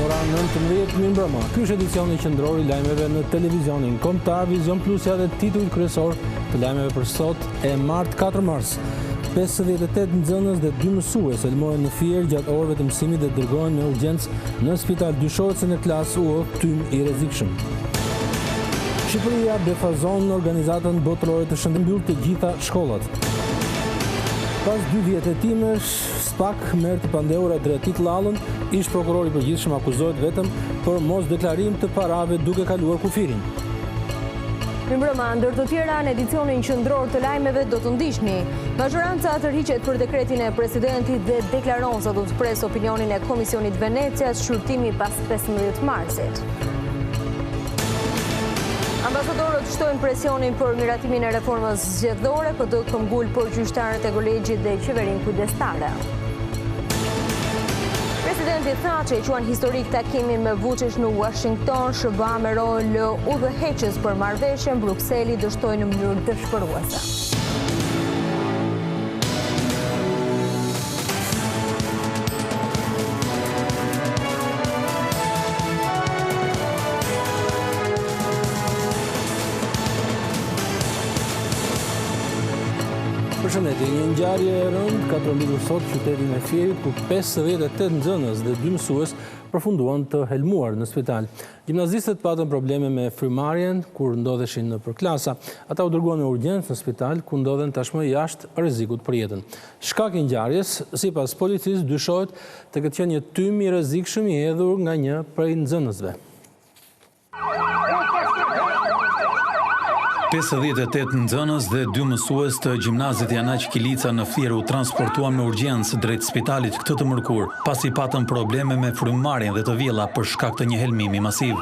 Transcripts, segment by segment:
ora 19 mbrëma. Ky është edicioni qendror i lajmeve në televizionin kombëtar Vizion Plus dhe titulli kryesor të lajmeve për sot e martë 4 mars. 58 nxënës dhe 2 mësues elmohen në Fier gjatë orëve të mësimit dhe dërgohen me urgjencë në spital. Dyshohet se në klasë u tym i rrezikshëm. Shqipëria befazon organizatën botërore të shëndetësisë mbyll të gjitha shkollat. Pas 2 vjet hetimesh, SPAK merr të pandehura drejtit Llallën, ish prokurori i përgjithshëm akuzohet vetëm për mos deklarim të parave duke kaluar kufirin. Mirëmbrëma, ndër të tjera në edicionin qendror të lajmeve do të ndiqni. Majoranca tërhiqet për dekretin e presidentit dhe deklaron se do të pres opinionin e Komisionit Venecias shqyrtimi pas 15 marsit. Ambasadorët shtojnë presionin për miratimin e reformës zgjedhore, këtë këmbgul për gjyqtarët e kolegjit dhe qeverinë kujdestare. Presidenti tha që i quan historik takimin me Vučić në Washington, SBA me rol udhëheqës për marrëveshjen, Brukseli dështoi në mënyrë dëshpëruese. Përshëndetje, një ngjarje e rëndë ka trondituar sot qytetin e Fierit, ku 58 nxënës dhe 2 mësues përfunduan të helmuar në spital. Gjimnazistët patën probleme me frymarrjen kur ndodheshin nëpër klasa. Ata u dërguan me urgjencë në spital, ku ndodhen tashmë jashtë rrezikut për jetën. Shkaki i ngjarjes, sipas policisë, dyshohet të ketë qenë një tym i rrezikshëm i hedhur nga një prej nxënësve. 58 nxënës dhe 2 mësues të gjimnazit Janaq Kilica në Fier u transportuan me urgjencë drejt spitalit këtë të mërkur, pasi patën probleme me frymarrjen dhe të vjella për shkak të një helmimi masiv.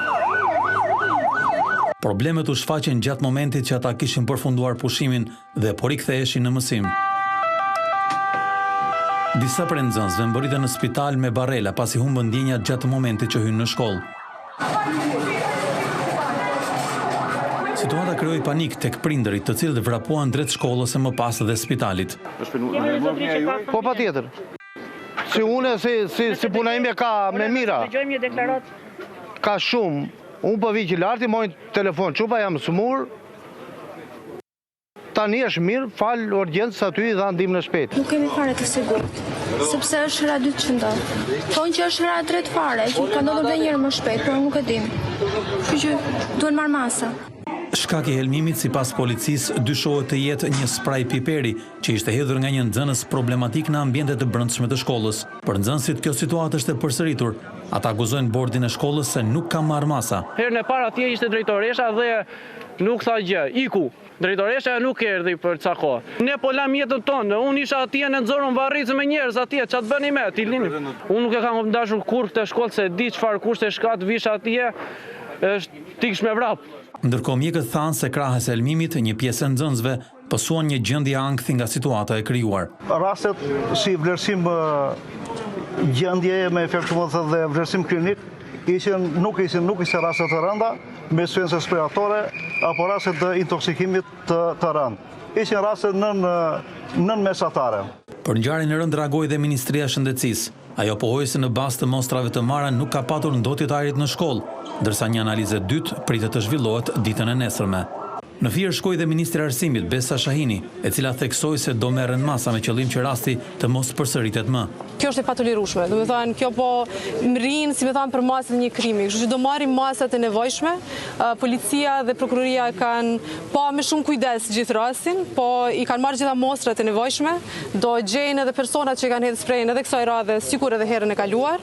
Problemet u shfaqen gjatë momentit që ata kishin përfunduar pushimin dhe po riktheheshin në mësim. Disa prej nxënësve mbërritën në spital me barrela pasi humbën ndjenjat gjatë momentit që hynë në shkollë. Situata krijoi panik tek prindërit, të cilët vrapuan drejt shkollës e më pas dhe spitalit. Po patjetër. Si une, si puna ime ka me mira. Ka shumë. Unë po vi që larti, mojnë telefon, qupa jam smur. Tani është mirë, fal urgjencës aty dhe ndim në shpejt. Nuk kemi fare të sigurt, sepse është hera dytë që ndodh. Thonë që është hera drejt fare, që ka ndodhur edhe një herë më shpejt, por nuk e dim. Kështu që duhen marrë masa. Shkaki i helmimit sipas policisë dyshohet të jetë një spraj piperi që ishte hedhur nga një nxënës problematik në ambientet e brendshme të shkollës. Për nxënësit kjo situatë është e përsëritur. Ata akuzojnë bordin e shkollës se nuk ka marrë masa. Herën e parë atje ishte drejtoresha dhe nuk tha gjë, iku. Drejtoresha nuk erdhi për ca kohë. Ne po lam jetën tonë, unë isha atje në nxorën varricë me njerëz atje, ç'a të bëni me, ti lini. Unë nuk e kam dashur kurrë këtë shkollë se di çfarë kushte shkat vish atje, është tiksh me vrap. Ndërkohë mjekët thanë se krahas e helmimit, një pjesë e nxënësve pësuan një gjendje ankthi nga situata e krijuar. Rastet si vlerësim gjendje me efektuar dhe vlerësim klinik nuk ishin raste të rënda me syence respiratore apo raste të intoksikimit të rënd. Ishin raste nën mesatare. Për ngjarjen e rëndë reagoi dhe Ministria e Shëndetësisë. Ajo pohoi se në bazë të mostrave të marra nuk ka patur ndotje të ajrit në shkollë, ndërsa një analizë e dytë pritet të zhvillohet ditën e nesërme. Në Fier shkoi dhe Ministri i Arsimit Besa Shahini, e cila theksoi se do merren masa me qëllim që rasti të mos përsëritet më. Kjo është e patolerueshme, do të thënë kjo po mrin, si më thënë, për masat e një krimi, kështu që do marrim masat e nevojshme. Policia dhe prokuroria kanë pa me shumë kujdes gjithë rastin, po i kanë marrë gjitha mostrat e nevojshme, do gjejnë edhe personat që kanë hedhur sprejin edhe kësaj radhe, sikur edhe herën e kaluar.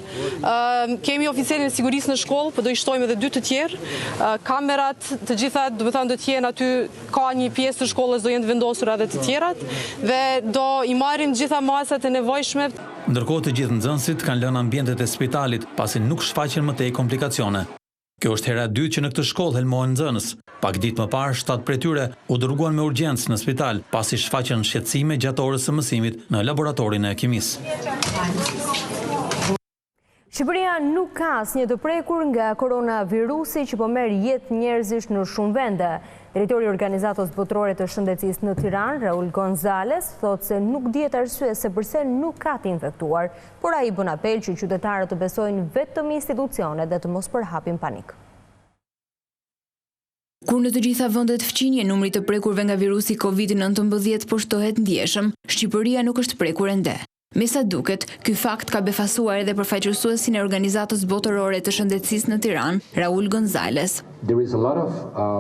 Kemi oficelin e sigurisë në shkollë, po do i shtojmë edhe 2 të tjerë. Kamerat të gjitha, do të thënë, do të jenë aty, ka një pjesë të shkollës do jenë vendosur edhe të tjerat dhe do i marrim gjitha masat e nevojshme. Ndërkohë të gjithë nxënësit kanë lënë ambientet e spitalit pasi nuk shfaqen më tej komplikacione. Kjo është hera e dytë që në këtë shkollë helmohen nxënës. Pak ditë më parë, 7 prej tyre u dërguan me urgjencë në spital pasi shfaqen shqetësime gjatë orës së mësimit në laboratorin e kimisë. Shqipëria nuk ka asnjë të prekur nga koronavirusi që po merr jetë njerëzish në shumë vende. Drejtori i Organizatës Botërore të Shëndetësisë në Tiranë, Raul Gonzales, thotë se nuk dihet arsye se pse nuk ka të infektuar, por ai bën apel që qytetarët të besojnë vetëm institucionet dhe të mos përhapin panik. Kur në të gjitha vendet fqinje numri të prekurve nga virusi COVID-19 po shtohet ndjeshëm, Shqipëria nuk është prekur ende. Me sa duket, ky fakt ka befasuar edhe përfaqësuesin e Organizatës Botërore të Shëndetësisë në Tiranë, Raul Gonzales.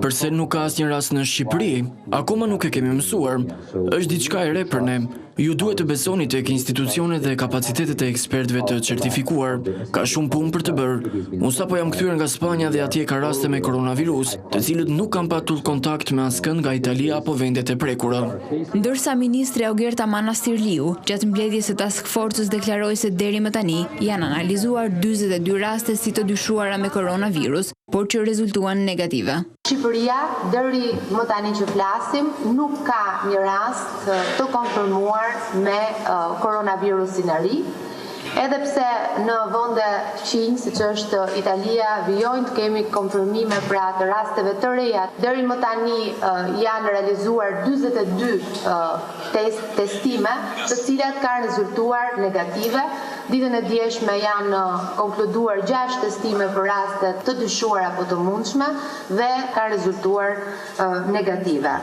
Përse nuk ka asnjë rast në Shqipëri, akoma nuk e kemi mësuar. Është diçka e re për ne. Ju duhet të besoni tek institucionet dhe kapacitetet e ekspertëve të certifikuar. Ka shumë punë për të bërë. Unë sapo jam kthyer nga Spanja dhe atje ka raste me koronavirus, të cilët nuk kanë patur kontakt me askënd nga Italia apo vendet e prekura. Ndërsa ministri Augerta Manastirliu, gjatë mbledhjes së task force-s deklaroi se deri më tani janë analizuar 42 raste si të dyshuara me koronavirus, por që rezultuan negative. Shqipëria, deri më tani që flasim, nuk ka një rast të konfirmuar me koronavirusin e ri, edhe pse në vende fqinj, siç është Italia, Vizion, kemi konfirmime pra të rasteve të reja. Deri më tani janë realizuar 42 testime, të cilat kanë rezultuar negative. Ditën e djeshme janë konkluduar 6 testime për raste të dyshuara apo të mundshme dhe ka rezultuar negative.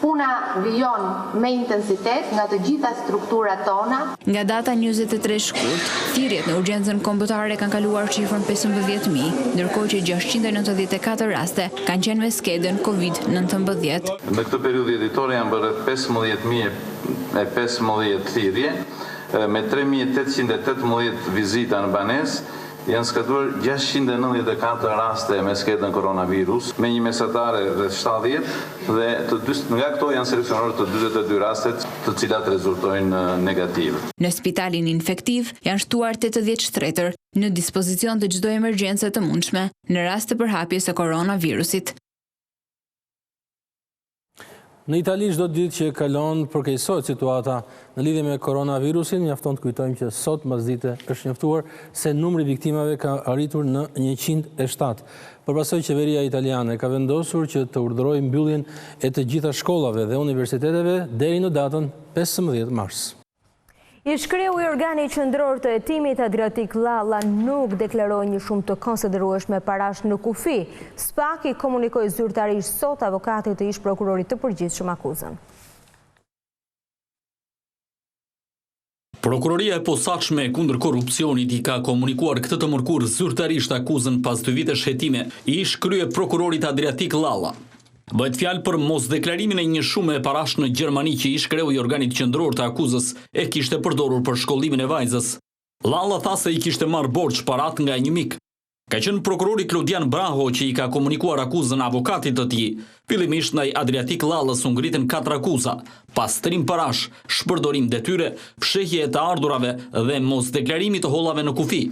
Puna vijon me intensitet nga të gjitha strukturat tona. Nga data 23 shkurt, thirrjet në urgjencën kombëtare kanë kaluar shifrën 15.000, ndërkohë që 694 raste kanë qenë me skedën COVID-19. Në këtë periudhë jetore janë bërë 15.015 thirrje, me 3.818 vizita në banesë, janë skaduar 694 raste me skedën koronavirus, me një mesatare rreth 70 dhe nga këto janë seleksionuar të 42 rastet të cilat rezultojnë negativ. Në spitalin infektiv janë shtuar 80 shtretër në dispozicion të çdo emergjence të mundshme në rast të përhapjes së koronavirusit. Në Itali çdo ditë që kalon përkeqësohet situata në lidhje me koronavirusin, mjafton të kujtojmë që sot mbasdite është njoftuar se numri viktimave ka arritur në 107. Përpasoj qeveria italiane ka vendosur që të urdhërojë mbylljen e të gjitha shkollave dhe universiteteve deri në datën 15 mars. I shkreu i organi qendror të hetimit Adriatik Lalla nuk deklaroi një shumë të konsiderueshme parash në kufi. SPAK i komunikoi zyrtarisht sot avokatit të ish prokurorit të përgjithshëm akuzën. Prokuroria e posaçme kundër korrupsionit i ka komunikuar këtë të mërkur zyrtarisht akuzën pas 2 vitesh hetime i ish krye prokurorit Adriatik Lalla. Bëhet fjalë për mos deklarimin e një shumë e parash në Gjermani që ish kreu i organit qendror të akuzës e kishte përdorur për shkollimin e vajzës. Lalla tha se i kishte marrë borxh parat nga një mik. Ka qenë prokurori Klodian Braho që i ka komunikuar akuzën avokatit të tij. Fillimisht ndaj Adriatik Lallës u ngritën 4 akuza: pastrim parash, shpërdorim detyre, fshehje e të ardhurave dhe mos deklarimi të hollave në kufi.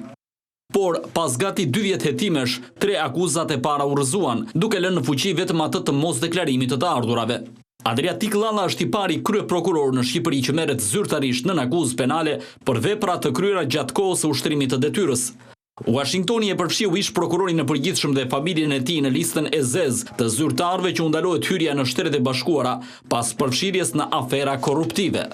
Por, pas gati 2 vjet hetimesh, 3 akuzat e para u rrëzuan, duke lënë në fuqi vetëm atë të mos deklarimit të ardhurave. Adriatik Lalla është i pari kryeprokuror në Shqipëri që merret zyrtarisht në akuzë penale për vepra të kryera gjatë kohës së ushtrimit të detyrës. Washingtoni e përfshiu ish prokurorin në përgjithshëm dhe familjen e tij në listën e zezë të zyrtarëve që u ndalohet hyrja në Shtetet e Bashkuara pas përfshirjes në afera korruptive.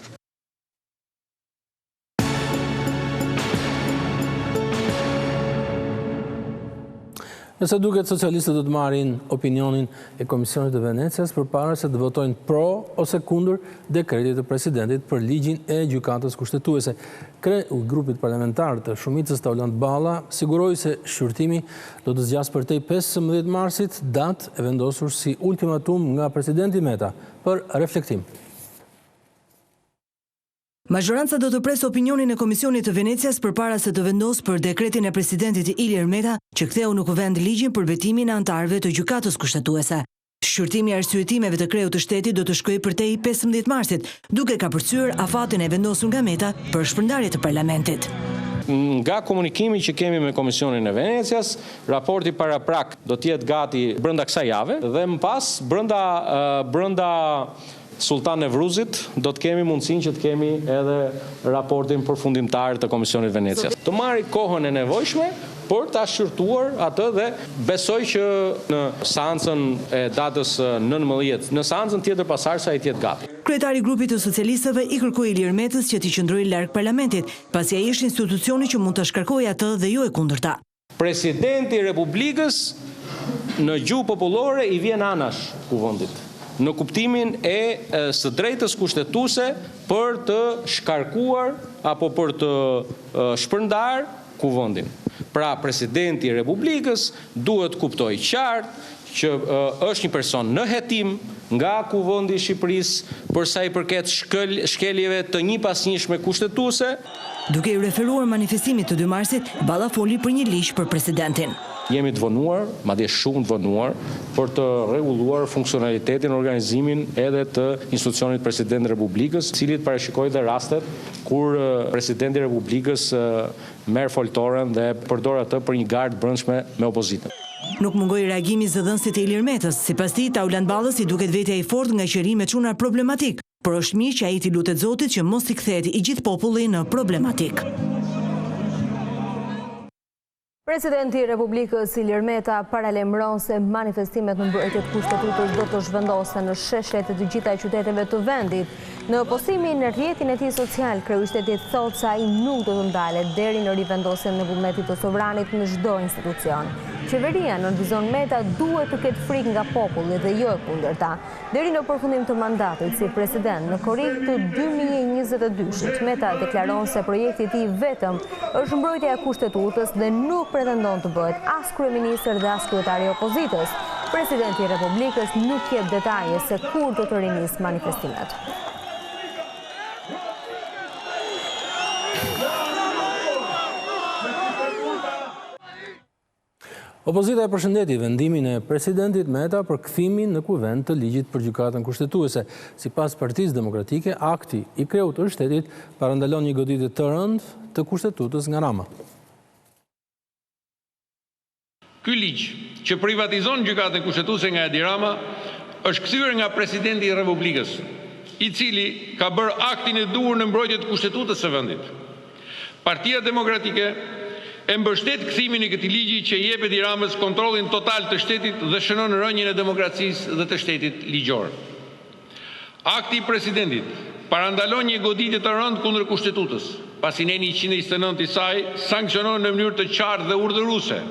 Nëse duket, socialistët do të marrin opinionin e Komisionit të Venecias përpara se të votojnë pro ose kundër dekretit të presidentit për ligjin e gjykatës kushtetuese. Kreu i grupit parlamentar të shumicës Taulant Balla siguroi se shqyrtimi do të zgjasë përtej 15 marsit, datë e vendosur si ultimatum nga presidenti Meta për reflektim. Mazhoranca do të presë opinionin e Komisionit të Venecias përpara se të vendosë për dekretin e presidentit Ilir Meta që ktheu në kuvend ligjin për betimin e anëtarëve të gjykatës kushtetuese. Shqyrtimi i arsyetimeve të kreut të shtetit do të shkojë përtej 15 marsit, duke kapërcyer afatin e vendosur nga Meta për shpërndarje të parlamentit. Nga komunikimi që kemi me Komisionin e Venecias, raporti paraprak do të jetë gati brenda kësaj jave dhe më pas brenda Sultan Nevruzit, do të kemi mundësinë që të kemi edhe raportin përfundimtar të Komisionit Venecias. Të marri kohën e nevojshme për ta shqyrtuar atë dhe besoj që në seancën e datës 19, në seancën tjetër pasardhëse ai të jetë gati. Kryetari i grupit të socialistëve i kërkoi Ilir Metës që t'i qëndrojë larg parlamentit, pasi ai është institucioni që mund të shkarkojë atë dhe jo e kundërta. Presidenti i Republikës në gjuhë popullore i vjen anash kuvendit, në kuptimin e së drejtës kushtetuese për të shkarkuar apo për të shpërndar kuvendin. Pra, presidenti i Republikës duhet kuptoj qartë që është një person në hetim nga kuvendi i Shqipërisë për sa i përket shkeljeve të njëpasnjëshme kushtetuese. Duke i referuar manifestimit të 2 marsit, Balla foli për një ligj për presidentin. Jemi të vonuar, madje shumë të vonuar, për të rregulluar funksionalitetin, organizimin edhe të institucionit President Republikës, cilit parashikoi dhe rastet kur Presidenti i Republikës merr foltoren dhe përdor atë për një gardë brendshme me opozitën. Nuk mungoi reagimi zëdhënësit e Ilir Metës, sipas tij Taulan Ballës i duket vetja i fortë nga qëri me çuna problematik, por është mirë që ai t'i lutet Zotit që mos i kthehet i gjithë populli në problematik. Presidenti i Republikës Ilir Meta paralajmëron se manifestimet në mbrojtje të kushtetutës do të zhvendosen në sheshlet e të gjitha qyteteve të vendit. Në postimin në rrjetin e tij social, kryeushteti thotë se ai nuk do të ndalet deri në rivendosjen e vullnetit të sovranit në çdo institucion. Qeveria në Vizion Meta duhet të ketë frikë nga populli dhe jo e kundërta. Deri në përfundim të mandatit si president në korrik të 2022-shit, Meta deklaron se projekti i tij vetëm është mbrojtja e kushtetutës dhe nuk pretendon të bëhet as kryeministër dhe as kryetari i opozitës. Presidenti i Republikës nuk jep detaje se kur do të rinis manifestimet. Opozita e përshëndeti vendimin e presidentit Meta për kthimin në kuvend të ligjit për gjykatën kushtetuese. Sipas Partisë Demokratike, akti i kreut të shtetit parandalon një goditje të rëndë të kushtetues nga Rama. Ky ligj që privatizon gjykatën kushtetuese nga Edi Rama është kthyer nga presidenti i Republikës, i cili ka bërë aktin e duhur në mbrojtje të kushtetues së vendit. Partia Demokratike e mbështet kthimin e këtij ligji që i jep Edi Ramës kontrollin total të shtetit dhe shënon rënien e demokracisë dhe të shtetit ligjor. Akti i presidentit parandalon një goditje të rëndë kundër kushtetutës, pasi neni 129 i saj sankcionon në mënyrë të qartë dhe urdhëruese.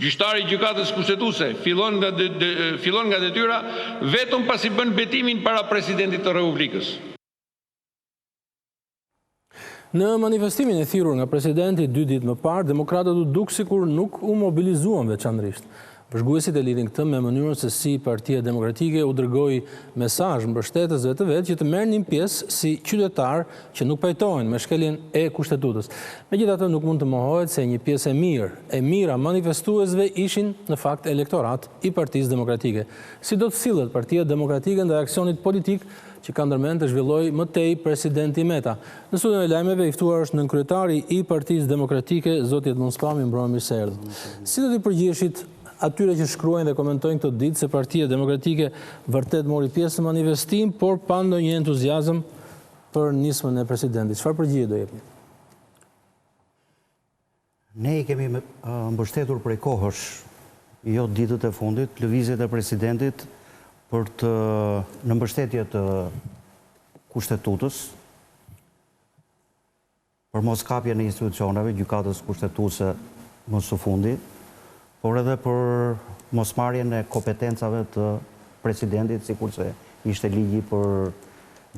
Gjyqtari i gjykatës kushtetuese fillon nga detyra vetëm pasi bën betimin para presidentit të Republikës. Në manifestimin e thirrur nga presidenti 2 ditë më parë, demokratët u duk sikur nuk u mobilizuan veçanërisht. Vëzhguesit e lidhin këtë me mënyrën se si Partia Demokratike u dërgoi mesazh mbështetësve të vet që të merrnin pjesë si qytetar që nuk pajtohen me shkeljen e kushtetutës. Megjithatë nuk mund të mohohet se një pjesë e mira manifestuesve ishin në fakt elektorat i Partisë Demokratike. Si do të sillet Partia Demokratike ndaj aksionit politik që ka ndërmend të zhvillojë më tej presidenti Meta. Në studion e lajmeve i ftuar është nënkryetari i Partisë Demokratike, zoti Edmund Spami, mbrojmë mirë se erdhët. Si do t'i përgjigjesh atyre që shkruajnë dhe komentojnë këtë ditë se Partia Demokratike vërtet mori pjesë në manifestim, por pa ndonjë entuziazëm për nismën e presidentit? Çfarë përgjigje do jepni? Ne i kemi mbështetur prej kohësh, jo ditët e fundit, lëvizjet e presidentit për të në mbështetje të kushtetutës, për mos kapjen e institucioneve, gjykatës kushtetuese më së fundi, por edhe për mosmarrjen e kompetencave të presidentit, sikurse ishte ligji për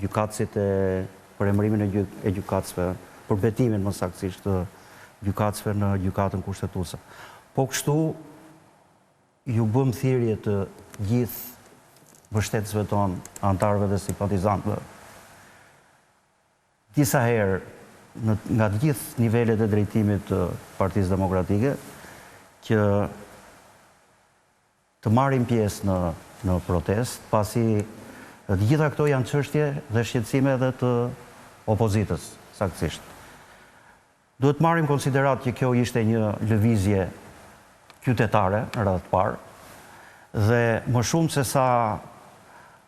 gjykatësit për emërimin e gjykatësve, për betimin më saktësisht të gjykatësve në gjykatën kushtetuese. Po kështu ju bëm thirrje të gjithë mbështetësve tonë, antarëve dhe simpatizantëve, disa herë nga gjithë nivelet e drejtimit të Partisë Demokratike, që të marrin pjesë në protest, pasi të gjitha këto janë çështje dhe shqetësime edhe të opozitës, saktësisht. Duhet marrim konsiderat që kjo ishte një lëvizje qytetare në radhë të parë, dhe më shumë se sa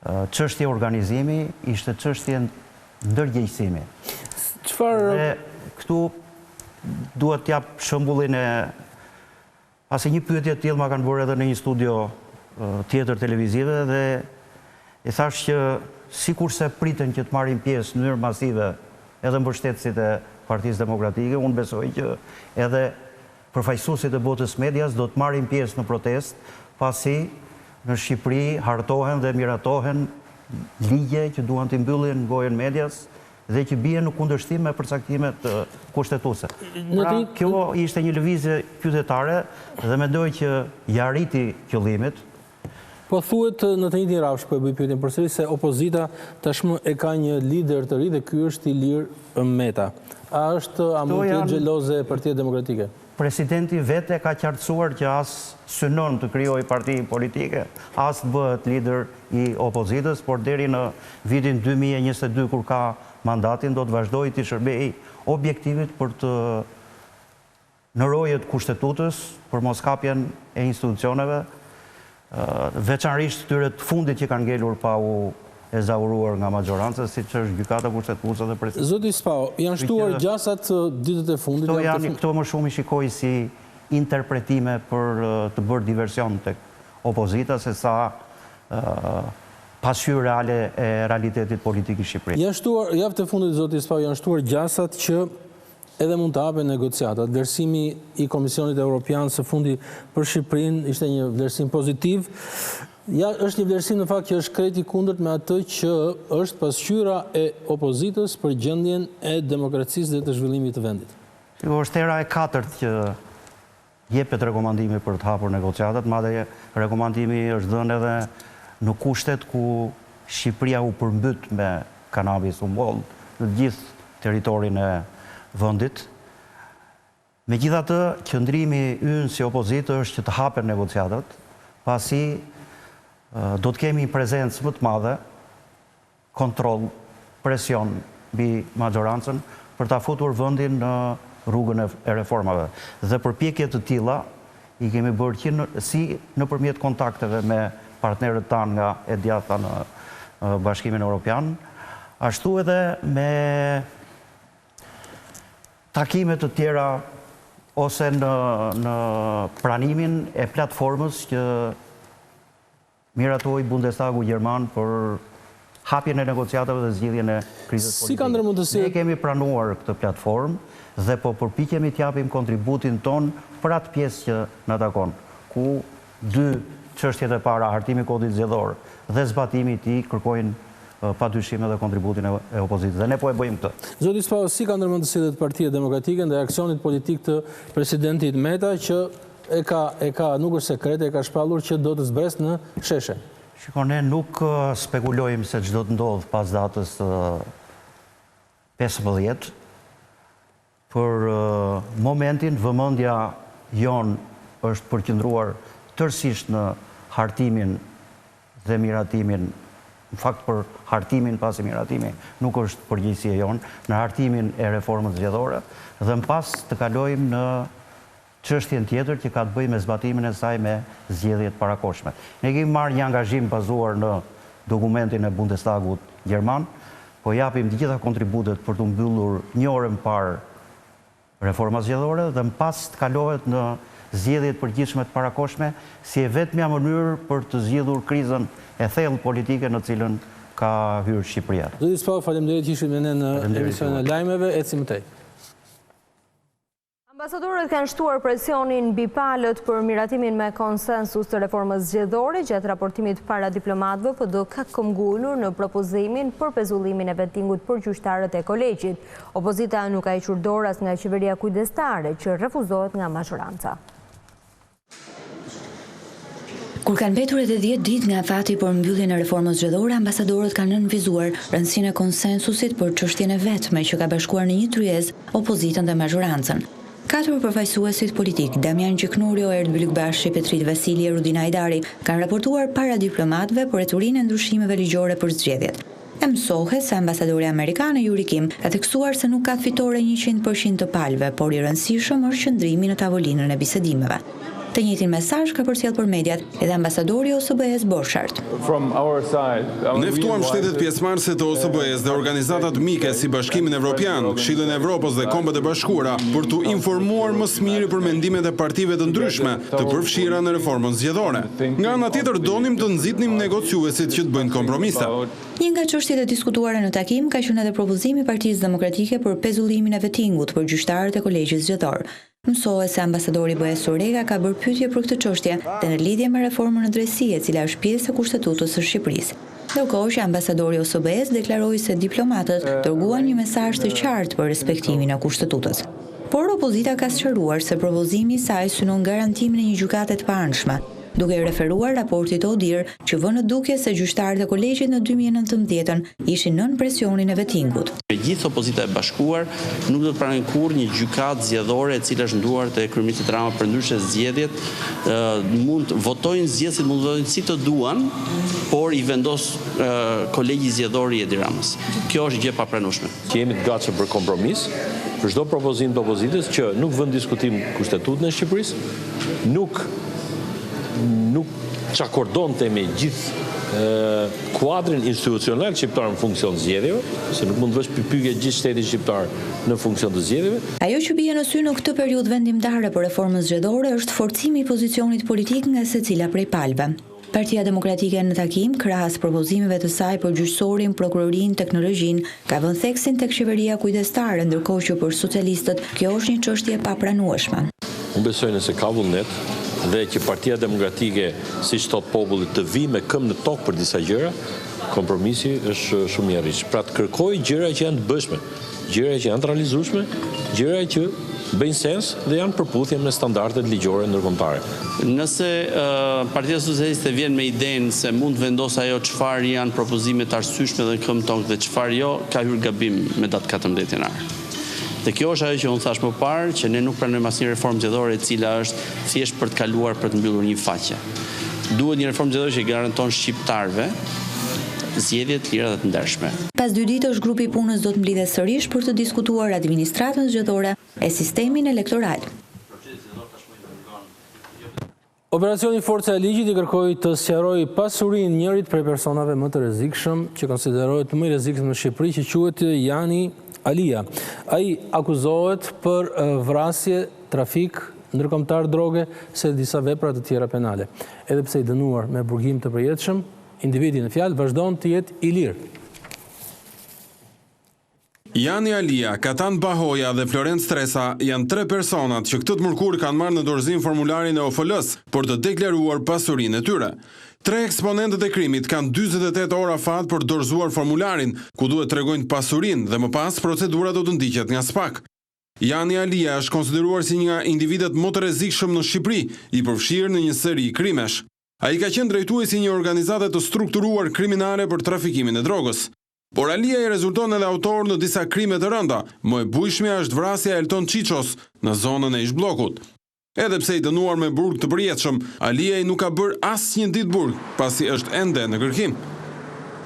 çështje organizimi, ishte çështje ndërgjegjësimi. Dhe këtu duhet t'jap shembullin e pasi një pyetje të tillë ma kanë bërë edhe në një studio tjetër televizive dhe i thash që sikurse priten që të marrin pjesë në mënyrë masive edhe mbështetësit e Partisë Demokratike, unë besoj që edhe përfaqësuesit e botës medias do të marrin pjesë në protestë, pasi në Shqipëri hartohen dhe miratohen ligje që duan të mbyllin gojën medias dhe që bien në kundërshtim me përcaktimet kushtetuese. Pra, kjo ishte një lëvizje qytetare dhe mendoj që ja arriti qëllimit. Po thuhet në të njëjtin rafsh, po e bëj pyetjen përsëri se opozita tashmë e ka një lider të ri dhe ky është Ilir Meta. A mund të jetë xheloze e Partia Demokratike? Presidenti vete ka qartësuar që as synon të krijojë parti politike, as të bëhet lider i opozitës, por deri në vitin 2022 kur ka mandatin do të vazhdojë të shërbejë objektivit për të në rojet kushtetutës, për moskapjen e institucioneve, veçanërisht këtyre të fundit që kanë ngelur pa u ezauruar nga majoranca, siç është gjykata kushtetuese dhe presidenti. Zoti Spao, janë shtuar gjasat ditët e fundit. Këto më shumë i shikoj si interpretime për të bërë diversion tek opozita se sa pasqyrë reale e realitetit politik i Shqipërisë. Janë shtuar javën e fundit, zoti Spao, janë shtuar gjasat që edhe mund të hapen negociatat. Vlerësimi i Komisionit Evropian së fundi për Shqipërinë ishte një vlerësim pozitiv. Ja, është një vlerësim në fakt që është krejt i kundërt me atë që është pasqyra e opozitës për gjendjen e demokracisë dhe të zhvillimit të vendit. Është era e katërt që jepet rekomandimi për të hapur negociatat, madje rekomandimi është dhënë edhe në kushtet ku Shqipëria u përmbyt me kanabis u mboll në gjithë territorin e vendit. Megjithatë, qëndrimi ynë si opozitë është që të hapen negociatat, pasi do të kemi prezencë më të madhe, kontroll, presion mbi majorancën për ta futur vendin në rrugën e reformave. Dhe përpjekje të tilla i kemi bërë si nëpërmjet kontakteve me partnerët tanë nga e djatha në Bashkimin Evropian, ashtu edhe me takime të tjera ose në pranimin e platformës që miratoi Bundestagu Gjerman për hapjen e negociatave dhe zgjidhjen e krizës politike. Ne kemi pranuar këtë platformë dhe po përpiqemi të japim kontributin ton për atë pjesë që na takon, ku dy çështjet e para, hartimi i kodit zgjedhor dhe zbatimi i tij, kërkojnë padyshim edhe kontributin e opozitës. Dhe ne po e bëjmë këtë. Zoti Spao, si ka ndërmend të sillet Partia Demokratike ndaj aksionit politik të presidentit Meta që nuk është sekrete, e ka shpallur që do të zbresë në sheshe? Shikon, ne nuk spekulojmë se ç'do të ndodhë pas datës 15. Për momentin, vëmendja jon është përqendruar tërësisht në hartimin dhe miratimin, në fakt për hartimin pasi miratimi nuk është përgjegjësia jon, në hartimin e reformës zgjedhore dhe më pas të kalojmë në çështjen tjetër që ka të bëjë me zbatimin e saj me zgjedhjet parakohshme. Ne kemi marrë një angazhim bazuar në dokumentin e Bundestagut Gjerman, po japim të gjitha kontributet për të mbyllur një orë më parë reforma zgjedhore dhe më pas të kalohet në zgjedhjet përgjithshme të parakohshme si e vetmja mënyrë për të zgjidhur krizën e thellë politike në cilën ka hyrë Shqipëria. Zoti Spao, faleminderit që ishit me ne në emisionin e lajmeve. Ecim tej. Ambasadorët kanë shtuar presionin mbi palët për miratimin me konsensus të reformës zgjedhore gjatë raportimit para diplomatëve PD ka këmbgulur në propozimin për pezullimin e vettingut për gjyqtarët e kolegjit. Opozita nuk ka hequr dorë as nga qeveria kujdestare që refuzohet nga majoranca. Kur kanë mbetur edhe 10 ditë nga fati për mbylljen e reformës zgjedhore, ambasadorët kanë nënvizuar rëndësinë e konsensusit për çështjen e vetme që ka bashkuar në një tryezë opozitën dhe majorancën. 4 përfaqësuesit politik, Damian Gjiknurio, Erdbil Bashi, Petrit Vasili e Rudina Hajdari, kanë raportuar para diplomatëve për eturinë e ndryshimeve ligjore për zgjedhjet. E mësohet se ambasadori amerikan Yuri Kim ka theksuar se nuk ka fitore 100% të palëve, por i rëndësishëm është qëndrimi në tavolinën e bisedimeve. Të njëjtin mesazh ka përcjellë për mediat edhe ambasadori i OSBE-s Borchardt. Ne ftuam shtetet pjesëmarrëse të OSBE-s dhe organizatat mike si Bashkimin Evropian, Këshillin e Evropës dhe Kombët e Bashkuara për t'u informuar më së miri për mendimet e partive të ndryshme të përfshira në reformën zgjedhore. Nga ana tjetër donim të nxitnim negociuesit që të bëjnë kompromisa. Një nga çështjet e diskutuara në takim ka qenë edhe propozimi i Partisë Demokratike për pezullimin e vettingut për gjyqtarët e kolegjit zgjedhor. Mësohet se ambasadori BE-s Orega ka bërë pyetje për këtë çështje dhe në lidhje me reformën në drejtësi e cila është pjesë e Kushtetutës së Shqipërisë. Ndërkohë që ambasadori i OSBE-s deklaroi se diplomatët dërguan një mesazh të qartë për respektimin e Kushtetutës. Por opozita ka sqaruar se propozimi i saj synon garantimin e një gjykate të paanshme, duke referuar raportit ODIR që vënë duke se gjyqtarët e kolegjit në 2019 ishin nën presionin e vettingut. Gjithë opozita e bashkuar nuk do të pranojnë kurrë një gjykatë zgjedhore e cila është nduar te kryeministri Rama për ndryshe zgjedhjet, mund votojnë zgjedhësit, mund votojnë si të duan, por i vendos kolegji zgjedhor i Edi Ramës. Kjo është gjë papranueshme. Jemi të gatshëm për kompromis, për çdo propozim të opozitës që nuk vën diskutim kushtetutën e Shqipërisë, nuk çakordonte me gjithë kuadrin institucional shqiptar në funksion të zgjedhjeve, se nuk mund të vësh pyetje gjithë shtetin shqiptar në funksion të zgjedhjeve. Ajo që bie në sy në këtë periudhë vendimtare për reformën zgjedhore është forcimi i pozicionit politik nga secila prej palëve. Partia Demokratike në takim, krahas propozimeve të saj për gjyqësorin, prokurorinë, teknologjinë, ka vënë theksin tek qeveria kujdestare, ndërkohë që për socialistët kjo është një çështje papranueshme. Unë besoj nëse ka vullnet dhe që Partia Demokratike, siç thot populli, të vi me këmbë në tokë për disa gjëra, kompromisi është shumë i arritshëm. Pra të kërkojë gjëra që janë të bëshme, gjëra që janë të realizueshme, gjëra që bëjnë sens dhe janë përputhje me standardet ligjore ndërkombëtare. Nëse Partia Socialiste vjen me idenë se mund të vendosë ajo çfarë janë propozimet arsyeshme dhe në këmbë tokë dhe çfarë jo, ka hyrë gabim me datë 14 janar. Dhe kjo është ajo që unë thash më parë, që ne nuk pranojmë asnjë reformë zgjedhore e cila është thjesht për të kaluar për të mbyllur një faqe. Duhet një reformë zgjedhore që garanton shqiptarëve zgjedhje të lira dhe të ndershme. Pas 2 ditësh grupi i punës do të mblidhet sërish për të diskutuar administratën zgjedhore e sistemin elektoral. Operacioni Forca e Ligjit i kërkoi të sqarojë pasurinë njërit prej personave më të rrezikshëm që konsiderohet më i rrezikshëm në Shqipëri, që quhet Jani Alia. Ai akuzohet për vrasje, trafik ndërkombëtar droge se disa vepra të tjera penale. Edhe pse i dënuar me burgim të përjetshëm, individi në fjalë vazhdon të jetë i lirë. Jani Alia, Katan Bahoja dhe Florent Stresa janë 3 personat që këtë të mërkur kanë marrë në dorëzim formularin e OFL-s për të deklaruar pasurinë e tyre. 3 eksponentët e krimit kanë 48 ora fat për dorëzuar formularin, ku duhet tregojnë pasurinë dhe më pas procedura do të ndiqet nga SPAK. Jani Alia është konsideruar si një nga individet më të rrezikshëm në Shqipëri, i përfshirë në një seri krimesh. Ai ka qenë drejtuesi një organizate të strukturuar kriminale për trafikimin e drogës. Por Alia i rezulton edhe autor në disa krime të rënda, më e bujshmja është vrasja e Elton Qiqos në zonën e ish-bllokut. Edhe pse i dënuar me burg të përjetshëm, Alia nuk ka bërë asnjë ditë burg, pasi është ende në kërkim.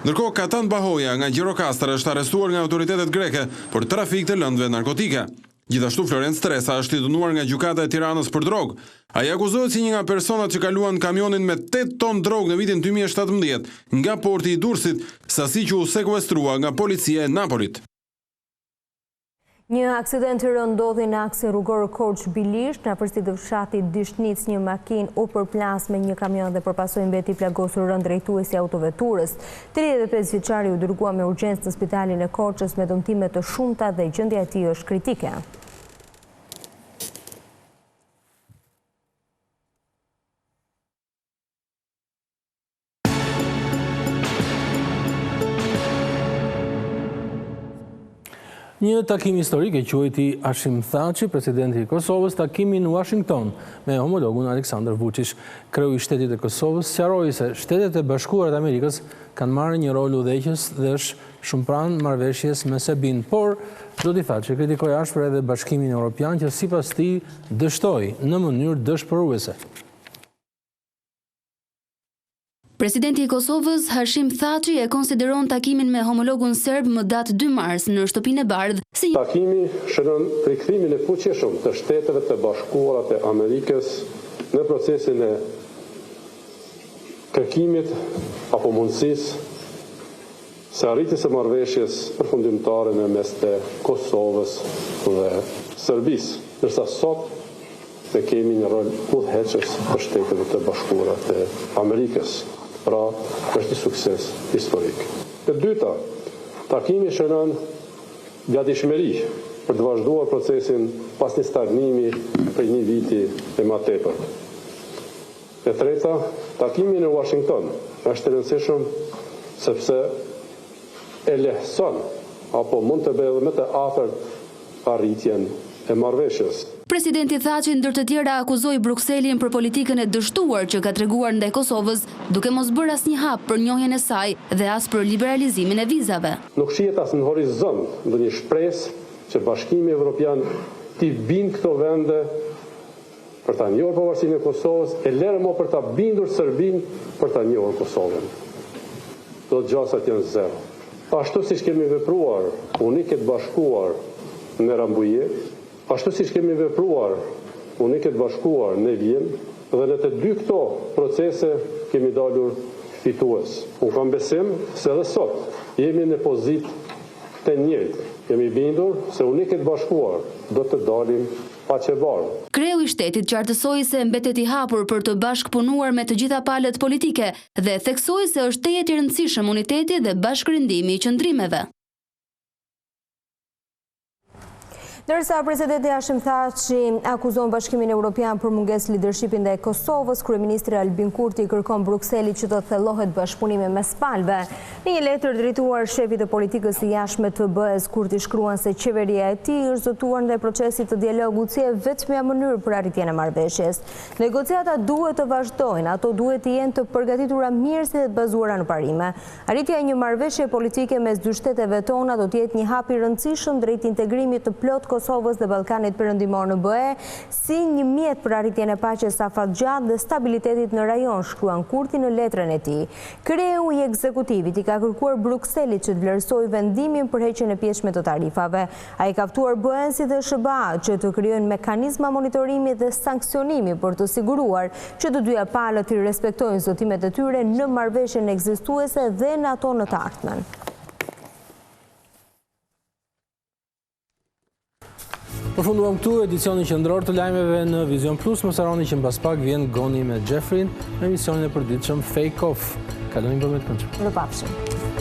Ndërkohë Katan Bahoja nga Gjirokastër është arrestuar nga autoritetet greke për trafik të lëndëve narkotike. Gjithashtu Florent Stresa është i dënuar nga gjykata e Tiranës për drogë. Ai akuzohet si një nga personat që kaluan kamionin me 8 ton drogë në vitin 2017 nga porti i Durrësit, sasi që u sekuestrua nga policia e Napolit. Një aksident i rënd ndodhi në aksin rrugor Korç-Bilisht, në afërsi të fshatit Dishnic, një makinë u përplas me një kamion dhe përpasoi mbeti plagosur rënd drejtuesi autoveturës. 35 vjeçari u dërgua me urgjencë në spitalin e Korçës me dëmtime të shumta dhe gjendja e tij është kritike. Një takim historik e quajti Hashim Thaçi, presidenti i Kosovës, takimi në Washington me homologun Aleksandar Vučić. Kreu i shtetit e Kosovës sqaroi se Shtetet e Bashkuara të Amerikës kanë marrë një rol udhëheqës dhe është shumë pranë marrëveshjes me Serbinë, por zoti Thaçi kritikoi ashpër edhe Bashkimin Evropian që sipas tij dështoi në mënyrë dëshpëruese. Presidenti i Kosovës, Hashim Thaçi, e konsideron takimin me homologun serb më datë 2 mars në shtëpinë e Bardhë si takimi shënon rikthimin e fuqishëm të Shteteve të Bashkuara të Amerikës në procesin e kërkimit apo mundësisë se arritjes së marrëveshjes përfundimtare në mes të Kosovës dhe Serbisë, ndërsa sot ne kemi një rol udhëheqës për Shtetet e Bashkuara të Amerikës. Pra, është një sukses historik. E dyta, takimi shënon gatishmëri për të vazhduar procesin pas një stagnimi për një viti e më tepër. E treta, takimi në Washington është i rëndësishëm sepse e lehtëson apo mund të bëjë më të afërt arritjen e marrëveshjes. Presidenti tha që ndër të tjera akuzoi Brukselin për politikën e dështuar që ka treguar ndaj Kosovës, duke mos bërë asnjë hap për njohjen e saj dhe as për liberalizimin e vizave. Nuk shihet as në horizont ndonjë shpresë që Bashkimi Evropian t'i bindë këto vende për ta njohur pavarësinë e Kosovës, e lërë më për ta bindur Serbinë për ta njohur Kosovën. Do të gjasat janë zero. Ashtu siç kemi vepruar Uniket Bashkuar në Rambuje, ashtu siç kemi vepruar Uniket Bashkuar në Vjen, dhe në të dy këto procese kemi dalur fitues. Unë kam besim se edhe sot jemi në pozitë të njëjtë. Jemi bindur se Uniket Bashkuar do të dalim paqebarë. Kreu i shtetit qartësoi se mbetet i hapur për të bashkëpunuar me të gjitha palët politike dhe theksoi se është tejet i rëndësishëm uniteti dhe bashkërindimi i qëndrimeve. Ndërsa presidenti Hashim Thaçi akuzon Bashkimin Evropian për mungesë lidershipin ndaj Kosovës, kryeministri Albin Kurti kërkon Brukselit që të thellohet bashkëpunimi mes palëve. Në një letër drejtuar shefit të politikës së jashtme të BE-s, Kurti shkruan se qeveria e tij është zëtuar ndaj procesit të dialogut si e vetmja mënyrë për arritjen e marrëveshjes. Negociatat duhet të vazhdojnë, ato duhet të jenë të përgatitura mirë dhe të bazuara në parime. Arritja e një marrëveshje politike mes dy shteteve tona do të jetë një hap i rëndësishëm drejt integrimit të plot Kosovës dhe Ballkanit Perëndimor në BE, si një mjet për arritjen e paqes afatgjatë dhe stabilitetit në rajon, shkruan Kurti në letrën e tij. Kreu i ekzekutivit i ka kërkuar Brukselit që të vlerësojë vendimin për heqjen e pjesëme të tarifave. Ai ka ftuar BE-n si dhe SBA që të krijojnë mekanizma monitorimi dhe sanksionimi për të siguruar që të dyja palët i respektojnë zotimet e tyre në marrëveshjen ekzistuese dhe në ato në të ardhmen. Përfunduam këtu edicionin qendror të lajmeve në Vizion Plus. Mos harroni që mbas pak vjen Goni me Jeffrin në emisionin e përditshëm Fake Off. Kalojmë për me të këndshëm. Mirupafshim.